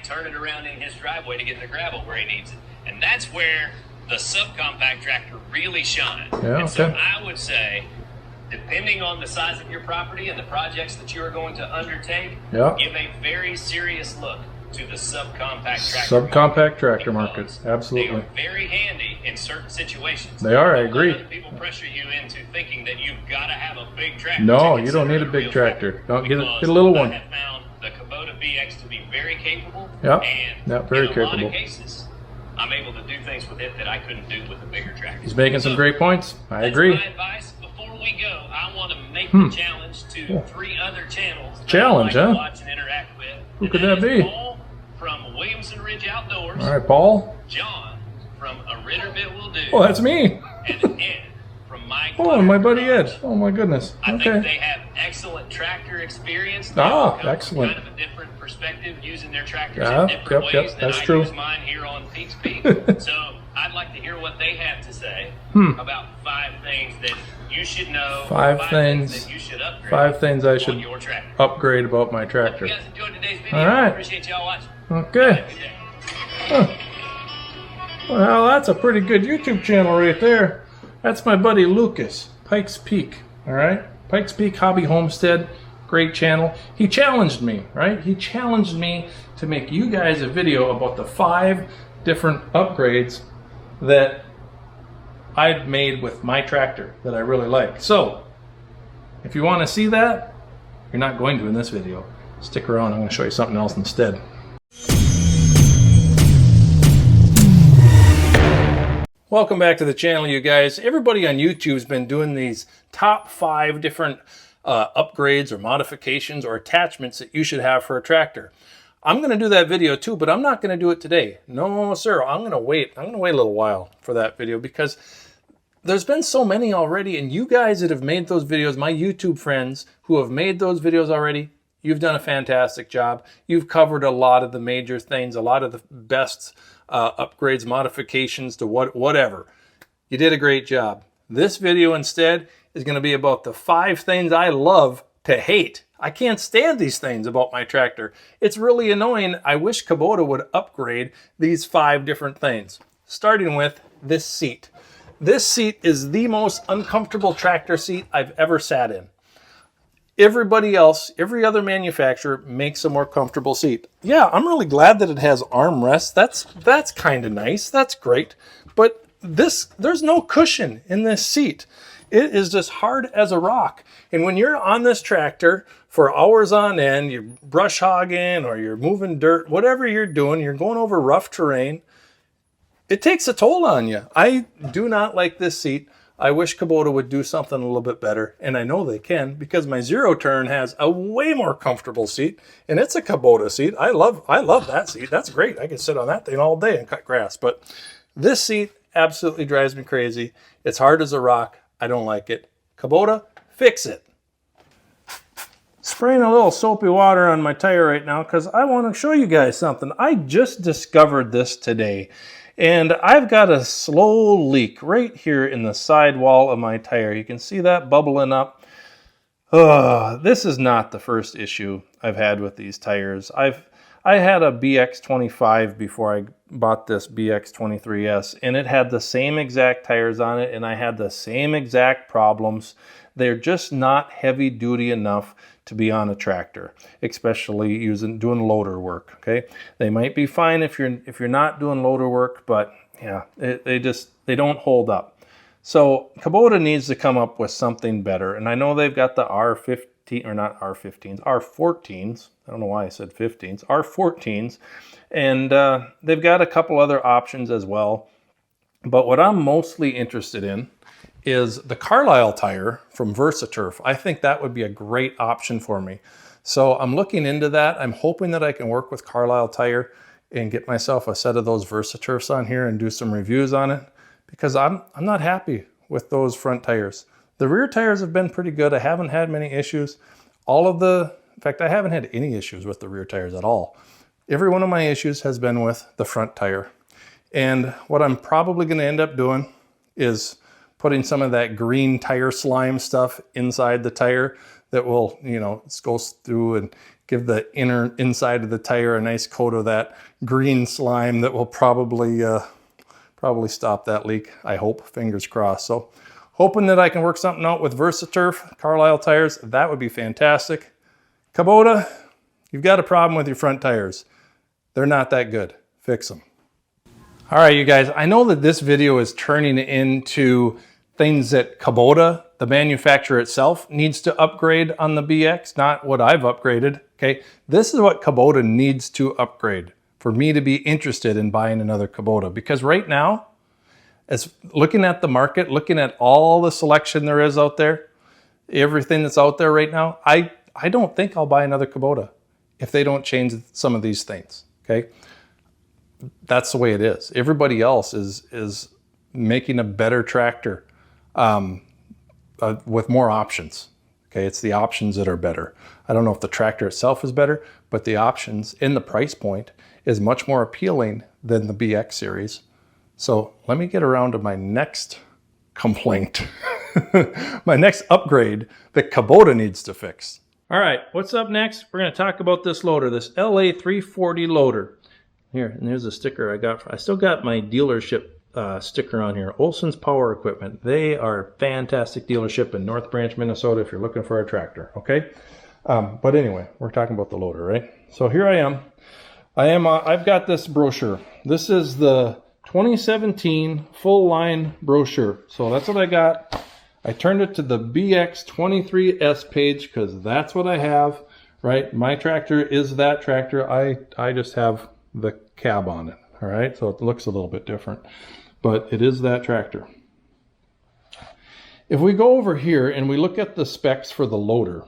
turn it around in his driveway to get the gravel where he needs it. And that's where the subcompact tractor really shines. Yeah, and so I would say, depending on the size of your property and the projects that you are going to undertake, give a very serious look to the subcompact tractor market. Absolutely. They are very handy in certain situations. They are, I agree. Other people pressure you into thinking that you've got to have a big tractor. No, you don't need a big tractor. Don't get a little one. I have found the Kubota Bx to be very capable. Yeah, and very in a capable. lot of cases, I'm able to do things with it that I couldn't do with a bigger tractor. He's making some great points. I agree. My advice. Before we go, I want to make the challenge to 3 other channels that I like to watch and interact with. Who could that be? Paul from Williamson Ridge Outdoors. All right, Paul. John from A Ritter Bit Will Do. Oh, that's me. And Ed from Mike. Oh, my buddy Ed. Oh, my goodness. I think they have excellent tractor experience. They Excellent. Kind of a different perspective using their tractors in different ways than that's I true. use mine here on Pete's Peak. So I'd like to hear what they have to say about 5 things that you should know. 5 things that you should upgrade. 5 things I should on your tractor. upgrade about my tractor. Hope you guys enjoyed today's video. All right. I appreciate y'all watching. Okay. Well, that's a pretty good YouTube channel right there. That's my buddy Lucas, Pikes Peak. All right, Pikes Peak Hobby Homestead, great channel. He challenged me, right? He challenged me to make you guys a video about the 5 different upgrades that I've made with my tractor that I really like. So, if you want to see that, you're not going to in this video. Stick around, I'm going to show you something else instead. Welcome back to the channel, you guys. Everybody on YouTube's been doing these top 5 different upgrades or modifications or attachments that you should have for a tractor. I'm going to do that video too, but I'm not going to do it today. No, sir. I'm going to wait. I'm going to wait a little while for that video because there's been so many already, and you guys that have made those videos, my YouTube friends who have made those videos already, you've done a fantastic job. You've covered a lot of the major things, a lot of the best upgrades, modifications to whatever. You did a great job. This video instead is going to be about the 5 things I love to hate. I can't stand these things about my tractor. It's really annoying. I wish Kubota would upgrade these 5 different things. Starting with this seat. This seat is the most uncomfortable tractor seat I've ever sat in. Everybody else, every other manufacturer makes a more comfortable seat. Yeah, I'm really glad that it has armrests. That's kind of nice. That's great. But there's no cushion in this seat. It is just hard as a rock. And when you're on this tractor for hours on end, you're brush hogging or you're moving dirt, whatever you're doing, you're going over rough terrain, it takes a toll on you. I do not like this seat. I wish Kubota would do something a little bit better, and I know they can because my Zero Turn has a way more comfortable seat, and it's a Kubota seat. I love that seat. That's great. I can sit on that thing all day and cut grass, but this seat absolutely drives me crazy. It's hard as a rock. I don't like it. Kubota, fix it. Spraying a little soapy water on my tire right now because I want to show you guys something. I just discovered this today. And I've got a slow leak right here in the sidewall of my tire. You can see that bubbling up. This is not the first issue I've had with these tires. I had a Bx25 before I bought this Bx23S, and it had the same exact tires on it, and I had the same exact problems. They're just not heavy duty enough to be on a tractor, especially doing loader work. Okay, they might be fine if you're not doing loader work, but yeah, they don't hold up. So Kubota needs to come up with something better, and I know they've got the R15 or not R15s, R14s. I don't know why I said 15s, R14s, and they've got a couple other options as well. But what I'm mostly interested in is the Carlisle tire from VersaTurf. I think that would be a great option for me. So I'm looking into that. I'm hoping that I can work with Carlisle tire and get myself a set of those VersaTurfs on here and do some reviews on it because I'm not happy with those front tires. The rear tires have been pretty good. I haven't had many issues. In fact, I haven't had any issues with the rear tires at all. Every one of my issues has been with the front tire. And what I'm probably going to end up doing is putting some of that green tire slime stuff inside the tire that will, it goes through and give the inside of the tire a nice coat of that green slime that will probably stop that leak, I hope, fingers crossed. So hoping that I can work something out with VersaTurf, Carlisle tires, that would be fantastic. Kubota, you've got a problem with your front tires. They're not that good. Fix them. All right, you guys, I know that this video is turning into things that Kubota, the manufacturer itself, needs to upgrade on the BX, not what I've upgraded, okay? This is what Kubota needs to upgrade for me to be interested in buying another Kubota. Because right now, as looking at the market, looking at all the selection there is out there, everything that's out there right now, I don't think I'll buy another Kubota if they don't change some of these things, okay? That's the way it is. Everybody else is making a better tractor with more options. Okay, it's the options that are better. I don't know if the tractor itself is better, but the options in the price point is much more appealing than the BX series. So let me get around to my next complaint, my next upgrade that Kubota needs to fix. All right, what's up next? We're going to talk about this loader, this LA340 loader. Here, and there's a sticker I got. I still got my dealership sticker on here. Olson's Power Equipment. They are a fantastic dealership in North Branch, Minnesota if you're looking for a tractor, okay? But anyway, we're talking about the loader, right? So here I am. I've got this brochure. This is the 2017 full line brochure. So that's what I got. I turned it to the Bx23S page because that's what I have, right? My tractor is that tractor. I just have the cab on it, all right? So it looks a little bit different, but it is that tractor. If we go over here and we look at the specs for the loader,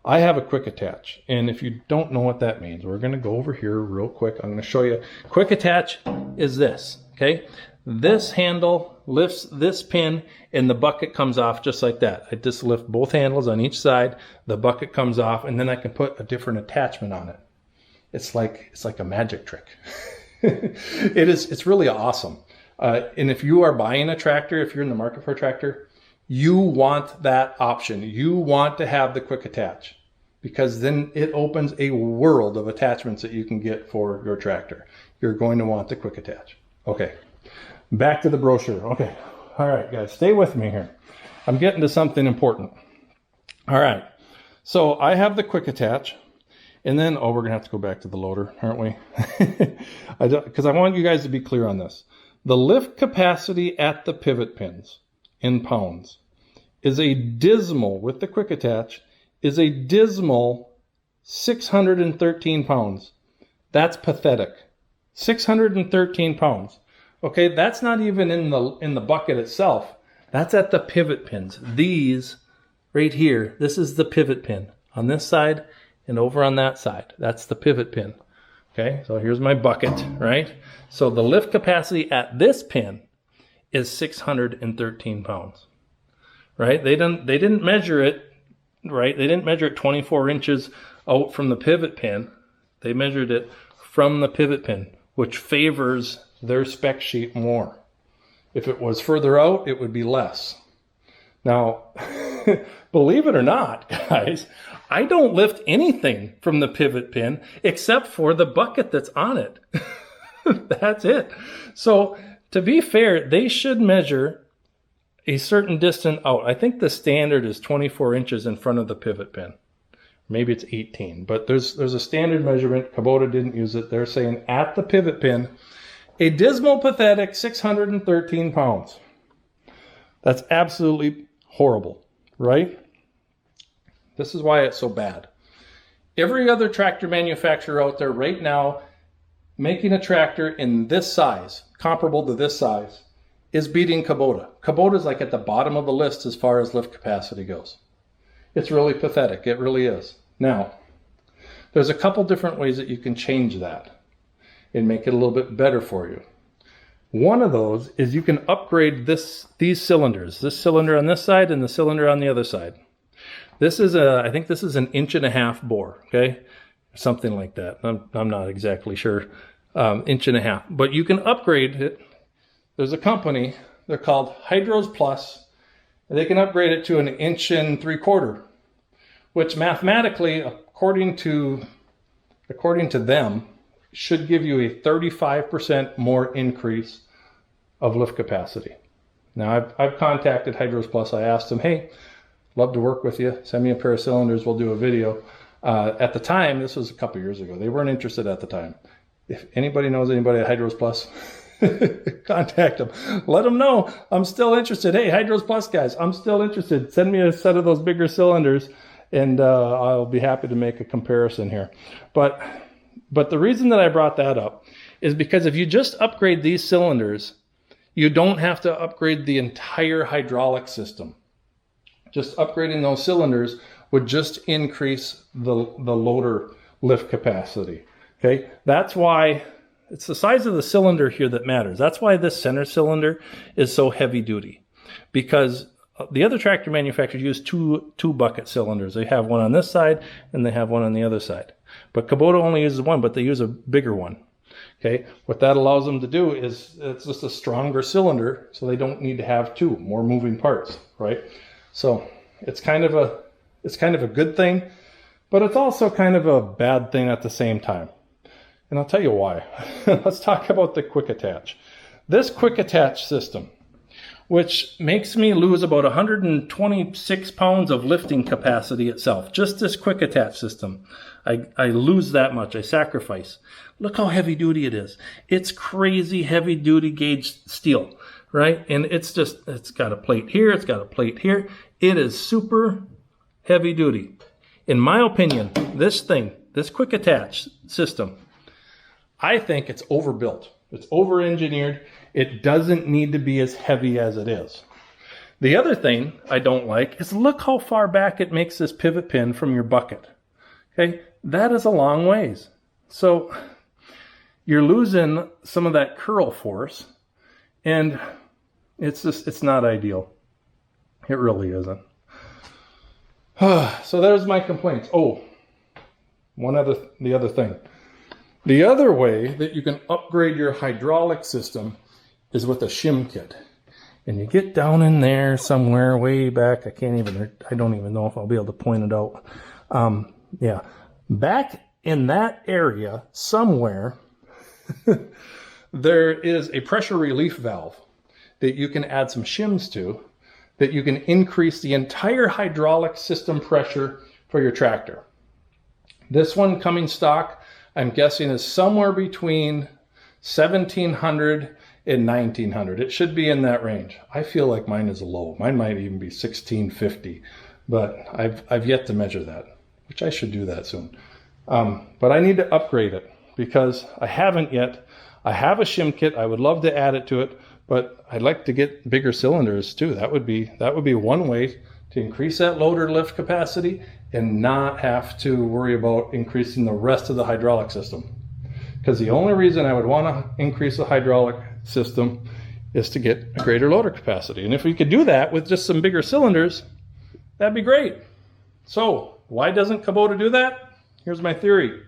I have a quick attach. And if you don't know what that means, we're gonna go over here real quick. I'm gonna show you. Quick attach is this, okay? This handle lifts this pin and the bucket comes off just like that. I just lift both handles on each side, the bucket comes off, and then I can put a different attachment on it. It's like a magic trick. It's really awesome. And if you are buying a tractor, if you're in the market for a tractor, you want that option. You want to have the quick attach because then it opens a world of attachments that you can get for your tractor. You're going to want the quick attach. Okay, back to the brochure. Okay, all right, guys, stay with me here. I'm getting to something important. All right, so I have the quick attach. And then, we're going to have to go back to the loader, aren't we? Because I want you guys to be clear on this. The lift capacity at the pivot pins in pounds is a dismal, with the quick attach, is a dismal 613 pounds. That's pathetic. 613 pounds. Okay, that's not even in the bucket itself. That's at the pivot pins. These right here, this is the pivot pin on this side. And over on that side, that's the pivot pin. Okay, so here's my bucket, right? So the lift capacity at this pin is 613 pounds, right? They didn't measure it, right? They didn't measure it 24 inches out from the pivot pin. They measured it from the pivot pin, which favors their spec sheet more. If it was further out, it would be less. Now, believe it or not, guys, I don't lift anything from the pivot pin except for the bucket that's on it. That's it. So to be fair, they should measure a certain distance out. I think the standard is 24 inches in front of the pivot pin. Maybe it's 18, but there's a standard measurement. Kubota didn't use it. They're saying at the pivot pin, a dismal, pathetic 613 pounds. That's absolutely horrible, right? This is why it's so bad. Every other tractor manufacturer out there right now making a tractor in this size, comparable to this size, is beating Kubota. Kubota's like at the bottom of the list as far as lift capacity goes. It's really pathetic. It really is. Now, there's a couple different ways that you can change that and make it a little bit better for you. One of those is you can upgrade these cylinders, this cylinder on this side and the cylinder on the other side. This is I think this is an 1.5 bore, okay? Something like that. I'm not exactly sure. 1.5. But you can upgrade it. There's a company, they're called Hydros Plus. They can upgrade it to an 1.75 inches, which mathematically, according to them, should give you a 35% more increase of lift capacity. Now, I've contacted Hydros Plus. I asked them, hey, love to work with you. Send me a pair of cylinders. We'll do a video. At the time, this was a couple years ago. They weren't interested at the time. If anybody knows anybody at Hydros Plus, contact them. Let them know I'm still interested. Hey, Hydros Plus guys, I'm still interested. Send me a set of those bigger cylinders, and I'll be happy to make a comparison here. But the reason that I brought that up is because if you just upgrade these cylinders, you don't have to upgrade the entire hydraulic system. Just upgrading those cylinders would just increase the loader lift capacity. Okay, that's why it's the size of the cylinder here that matters. That's why this center cylinder is so heavy duty, because the other tractor manufacturers use two bucket cylinders. They have one on this side and they have one on the other side. But Kubota only uses one, but they use a bigger one. Okay, what that allows them to do is it's just a stronger cylinder, so they don't need to have more moving parts, right? So it's kind of a good thing, but it's also kind of a bad thing at the same time. And I'll tell you why. Let's talk about the quick attach. This quick attach system, which makes me lose about 126 pounds of lifting capacity itself. Just this quick attach system. I lose that much. I sacrifice. Look how heavy duty it is. It's crazy heavy duty gauge steel, right? And it's got a plate here. It's got a plate here. It is super heavy duty. In my opinion, this quick attach system, I think it's overbuilt. It's over-engineered. It doesn't need to be as heavy as it is. The other thing I don't like is look how far back it makes this pivot pin from your bucket. Okay, that is a long ways. So you're losing some of that curl force, and it's not ideal. It really isn't. So there's my complaints. Oh, the other thing. The other way that you can upgrade your hydraulic system is with a shim kit. And you get down in there somewhere way back. I don't even know if I'll be able to point it out. Yeah, back in that area somewhere, there is a pressure relief valve that you can add some shims to, that you can increase the entire hydraulic system pressure for your tractor. This one coming stock, I'm guessing, is somewhere between 1,700 and 1,900. It should be in that range. I feel like mine is low. Mine might even be 1,650, but I've yet to measure that, which I should do that soon. But I need to upgrade it because I haven't yet. I have a shim kit. I would love to add it to it, but I'd like to get bigger cylinders too. That would be one way to increase that loader lift capacity and not have to worry about increasing the rest of the hydraulic system. Because the only reason I would want to increase the hydraulic system is to get a greater loader capacity. And if we could do that with just some bigger cylinders, that'd be great. So why doesn't Kubota do that? Here's my theory.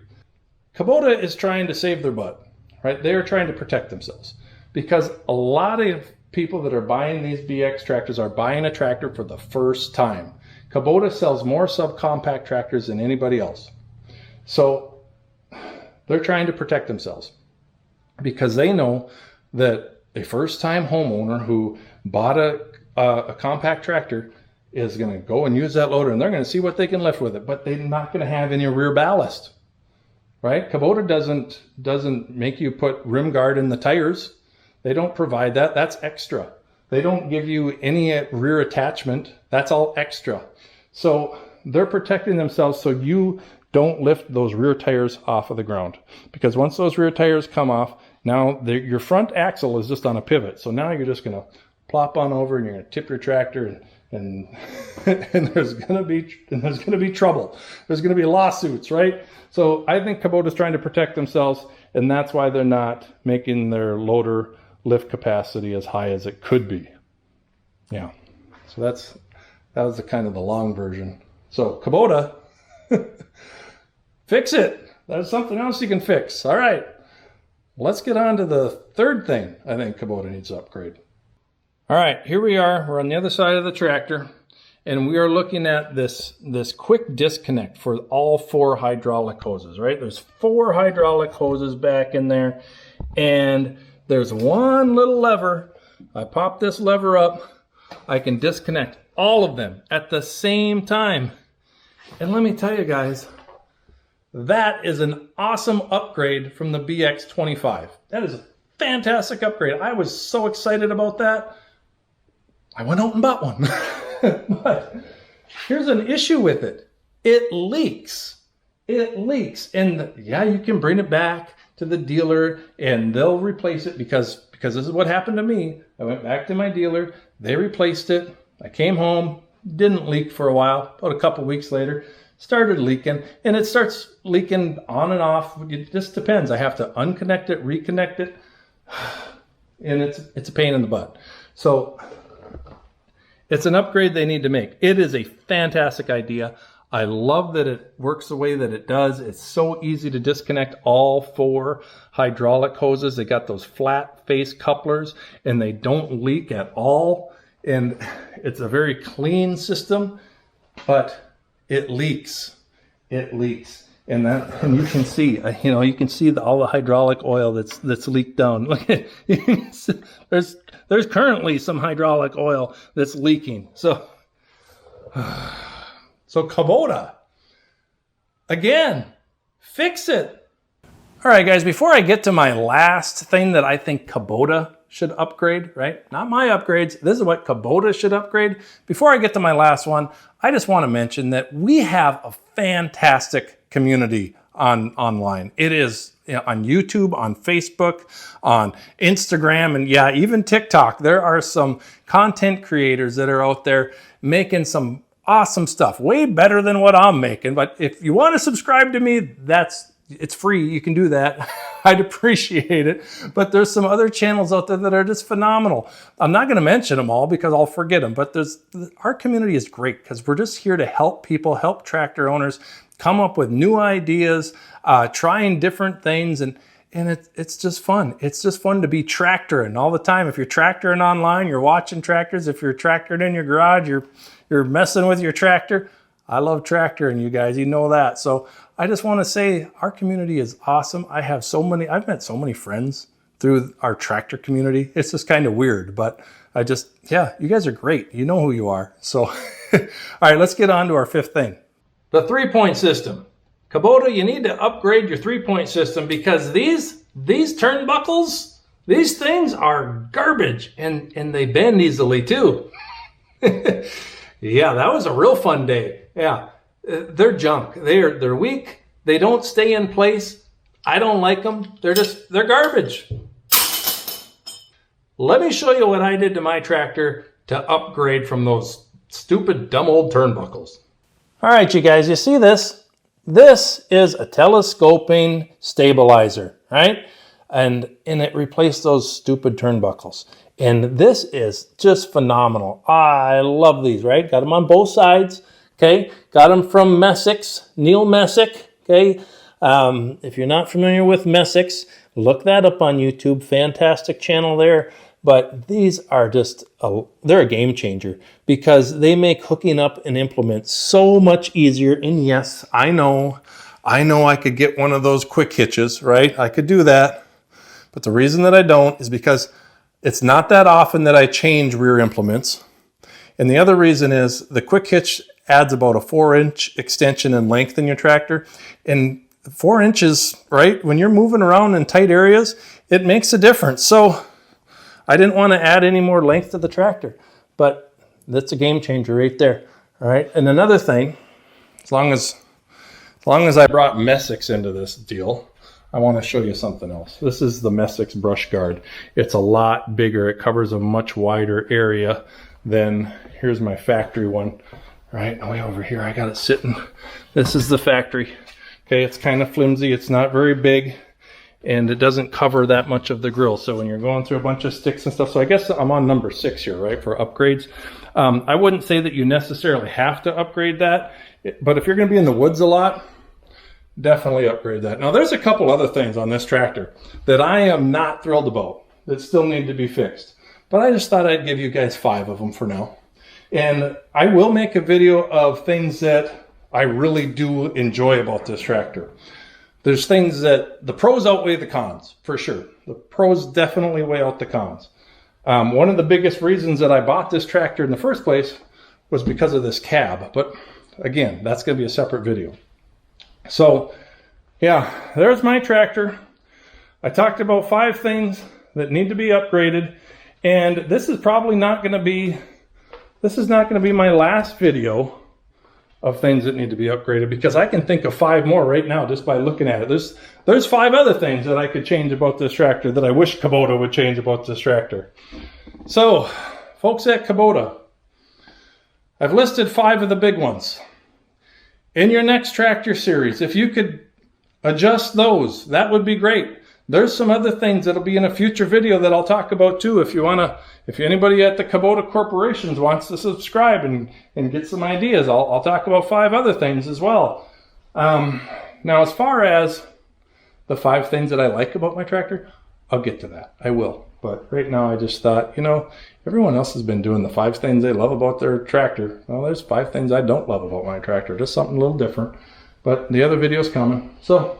Kubota is trying to save their butt, right? They are trying to protect themselves because a lot of people that are buying these BX tractors are buying a tractor for the first time. Kubota sells more subcompact tractors than anybody else. So they're trying to protect themselves because they know that a first-time homeowner who bought a compact tractor is going to go and use that loader, and they're going to see what they can lift with it, but they're not going to have any rear ballast, right? Kubota doesn't make you put rim guard in the tires. They don't provide that. That's extra. They don't give you any rear attachment. That's all extra. So they're protecting themselves so you don't lift those rear tires off of the ground. Because once those rear tires come off, now your front axle is just on a pivot. So now you're just going to plop on over and you're going to tip your tractor and there's going to be trouble. There's going to be lawsuits, right? So I think Kubota's trying to protect themselves, and that's why they're not making their loader lift capacity as high as it could be. Yeah. So that was the kind of the long version. So Kubota, fix it. There's something else you can fix. All right. Let's get on to the third thing I think Kubota needs to upgrade. All right, here we are. We're on the other side of the tractor. and we are looking at this quick disconnect for all 4 hydraulic hoses, right? There's 4 hydraulic hoses back in there, and there's one little lever. I pop this lever up, I can disconnect all of them at the same time. And let me tell you guys, that is an awesome upgrade from the BX25. That is a fantastic upgrade. I was so excited about that. I went out and bought one. But here's an issue with it. It leaks. It leaks. And yeah, you can bring it back to the dealer and they'll replace it because this is what happened to me. I went back to my dealer. They replaced it. I came home, didn't leak for a while. About a couple weeks later, started leaking, and it starts leaking on and off. It just depends. I have to unconnect it, reconnect it, and it's a pain in the butt. So it's an upgrade they need to make. It is a fantastic idea. I love that it works the way that it does. It's so easy to disconnect all 4 hydraulic hoses. They got those flat face couplers, and they don't leak at all. And it's a very clean system, but it leaks. It leaks. And you can see, you can see all the hydraulic oil that's leaked down. Look at, there's currently some hydraulic oil that's leaking. So Kubota, again, fix it. All right, guys, before I get to my last thing that I think Kubota should upgrade, right? Not my upgrades. This is what Kubota should upgrade. Before I get to my last one, I just want to mention that we have a fantastic community online. It is on YouTube, on Facebook, on Instagram, and yeah, even TikTok. There are some content creators that are out there making some awesome stuff, way better than what I'm making. But if you want to subscribe to me, it's free. You can do that. I'd appreciate it. But there's some other channels out there that are just phenomenal. I'm not going to mention them all because I'll forget them. But our community is great because we're just here to help people, help tractor owners come up with new ideas, trying different things. And it's just fun. It's just fun to be tractoring all the time. If you're tractoring online, you're watching tractors. If you're tractoring in your garage, you're messing with your tractor. I love tractoring, you guys. You know that. So I just want to say our community is awesome. I've met so many friends through our tractor community. It's just kind of weird, but you guys are great. You know who you are. So, all right, let's get on to our 5th thing. The 3-point system. Kubota, you need to upgrade your 3-point system because these turnbuckles, these things are garbage and they bend easily too. Yeah, that was a real fun day. Yeah, they're junk. They're weak. They don't stay in place. I don't like them. They're garbage. Let me show you what I did to my tractor to upgrade from those stupid, dumb old turnbuckles. All right, you guys, you see this? This is a telescoping stabilizer, right? And it replaced those stupid turnbuckles. And this is just phenomenal. I love these, right? Got them on both sides, okay? Got them from Messick's, Neil Messick, okay? If you're not familiar with Messick's, look that up on YouTube. Fantastic channel there. But these are they're a game changer because they make hooking up an implement so much easier. And yes, I know I could get one of those quick hitches, right? I could do that. But the reason that I don't is because it's not that often that I change rear implements. And the other reason is the quick hitch adds about a 4-inch extension in length in your tractor. And 4 inches, right, when you're moving around in tight areas, it makes a difference. So I didn't want to add any more length to the tractor, but that's a game changer right there. All right. And another thing, as long as I brought Messick's into this deal, I want to show you something else. This is the Messick's brush guard. It's a lot bigger. It covers a much wider area than, here's my factory one, right? Way over here, I got it sitting. This is the factory. Okay, it's kind of flimsy. It's not very big, and it doesn't cover that much of the grill. So when you're going through a bunch of sticks and stuff, so I guess I'm on number 6 here, right, for upgrades. I wouldn't say that you necessarily have to upgrade that, but if you're going to be in the woods a lot, definitely upgrade that. Now, there's a couple other things on this tractor that I am not thrilled about that still need to be fixed. But I just thought I'd give you guys 5 of them for now. And I will make a video of things that I really do enjoy about this tractor. There's things that the pros outweigh the cons, for sure. The pros definitely weigh out the cons. One of the biggest reasons that I bought this tractor in the first place was because of this cab. But again, that's going to be a separate video. So yeah, there's my tractor. I talked about 5 things that need to be upgraded. And this is probably not going to be, my last video of things that need to be upgraded, because I can think of 5 more right now just by looking at it. There's 5 other things that I could change about this tractor that I wish Kubota would change about this tractor. So, folks at Kubota, I've listed 5 of the big ones. In your next tractor series, if you could adjust those, that would be great. There's some other things that'll be in a future video that I'll talk about too. If anybody at the Kubota Corporations wants to subscribe and get some ideas, I'll talk about 5 other things as well. Now, as far as the 5 things that I like about my tractor, I'll get to that. I will. But right now I just thought, everyone else has been doing the 5 things they love about their tractor. Well, there's 5 things I don't love about my tractor. Just something a little different. But the other video's coming. So,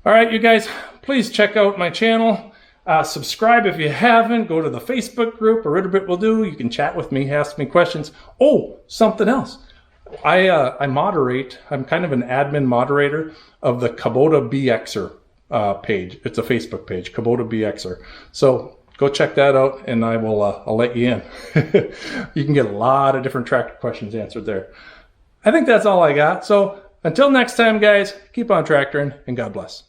all right, you guys, please check out my channel. Subscribe if you haven't. Go to the Facebook group, or Ritter will do. You can chat with me, ask me questions. Oh, something else. I moderate. I'm kind of an admin moderator of the Kubota Bxer page. It's a Facebook page, Kubota Bxer. So go check that out, and I'll let you in. You can get a lot of different tractor questions answered there. I think that's all I got. So until next time, guys, keep on tractoring, and God bless.